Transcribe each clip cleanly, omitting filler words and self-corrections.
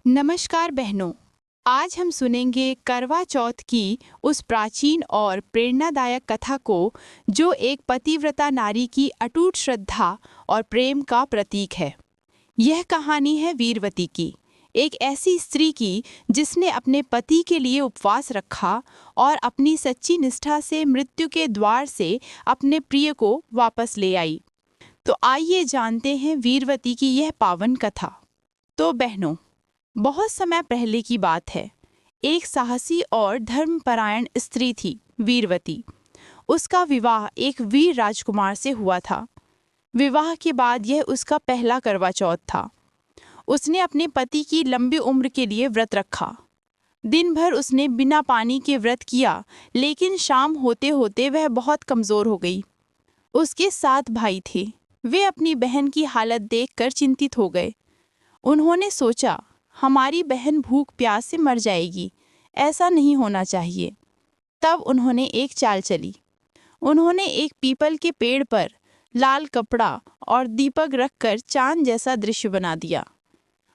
नमस्कार बहनों। आज हम सुनेंगे करवा चौथ की उस प्राचीन और प्रेरणादायक कथा को जो एक पतिव्रता नारी की अटूट श्रद्धा और प्रेम का प्रतीक है। यह कहानी है वीरवती की, एक ऐसी स्त्री की जिसने अपने पति के लिए उपवास रखा और अपनी सच्ची निष्ठा से मृत्यु के द्वार से अपने प्रिय को वापस ले आई। तो आइए जानते हैं वीरवती की यह पावन कथा। तो बहनों, बहुत समय पहले की बात है। एक साहसी और धर्मपरायण स्त्री थी वीरवती। उसका विवाह एक वीर राजकुमार से हुआ था। विवाह के बाद यह उसका पहला करवा चौथ था। उसने अपने पति की लंबी उम्र के लिए व्रत रखा। दिन भर उसने बिना पानी के व्रत किया, लेकिन शाम होते होते वह बहुत कमज़ोर हो गई। उसके 7 भाई थे। वे अपनी बहन की हालत देखकर चिंतित हो गए। उन्होंने सोचा, हमारी बहन भूख प्यास से मर जाएगी, ऐसा नहीं होना चाहिए। तब उन्होंने एक चाल चली। उन्होंने एक पीपल के पेड़ पर लाल कपड़ा और दीपक रखकर चांद जैसा दृश्य बना दिया।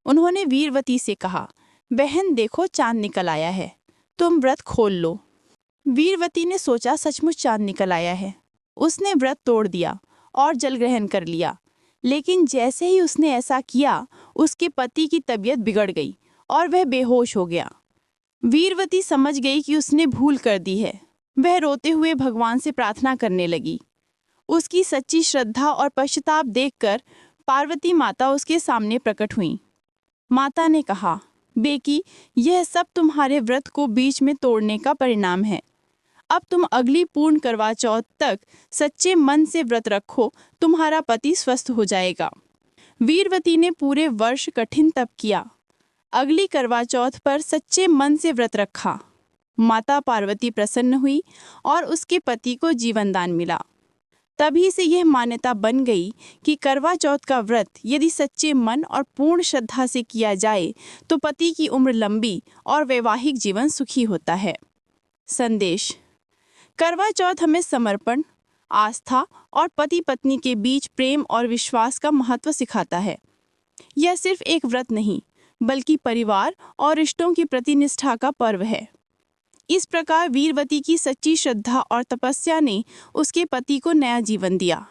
उन्होंने वीरवती से कहा, बहन देखो, चांद निकल आया है, तुम व्रत खोल लो। वीरवती ने सोचा, सचमुच चांद निकल आया है। उसने व्रत तोड़ दिया और जल ग्रहण कर लिया। लेकिन जैसे ही उसने ऐसा किया, उसके पति की तबीयत बिगड़ गई और वह बेहोश हो गया। वीरवती समझ गई कि उसने भूल कर दी है। वह रोते हुए भगवान से प्रार्थना करने लगी। उसकी सच्ची श्रद्धा और पश्चाताप देखकर पार्वती माता उसके सामने प्रकट हुई। माता ने कहा, बेटी, यह सब तुम्हारे व्रत को बीच में तोड़ने का परिणाम है। अब तुम अगली पूर्ण करवा चौथ तक सच्चे मन से व्रत रखो, तुम्हारा पति स्वस्थ हो जाएगा। वीरवती ने पूरे वर्ष कठिन तप किया। अगली करवा चौथ पर सच्चे मन से व्रत रखा। माता पार्वती प्रसन्न हुई और उसके पति को जीवन दान मिला। तभी से यह मान्यता बन गई कि करवा चौथ का व्रत यदि सच्चे मन और पूर्ण श्रद्धा से किया जाए तो पति की उम्र लंबी और वैवाहिक जीवन सुखी होता है। संदेश: करवा चौथ हमें समर्पण, आस्था और पति पत्नी के बीच प्रेम और विश्वास का महत्व सिखाता है। यह सिर्फ एक व्रत नहीं, बल्कि परिवार और रिश्तों की प्रति निष्ठा का पर्व है। इस प्रकार वीरवती की सच्ची श्रद्धा और तपस्या ने उसके पति को नया जीवन दिया।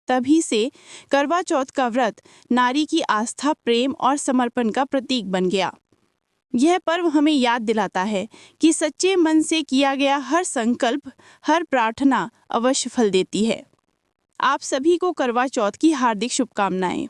तभी से करवा चौथ का व्रत नारी की आस्था, प्रेम और समर्पण का प्रतीक बन गया। यह पर्व हमें याद दिलाता है कि सच्चे मन से किया गया हर संकल्प, हर प्रार्थना अवश्य फल देती है। आप सभी को करवा चौथ की हार्दिक शुभकामनाएं।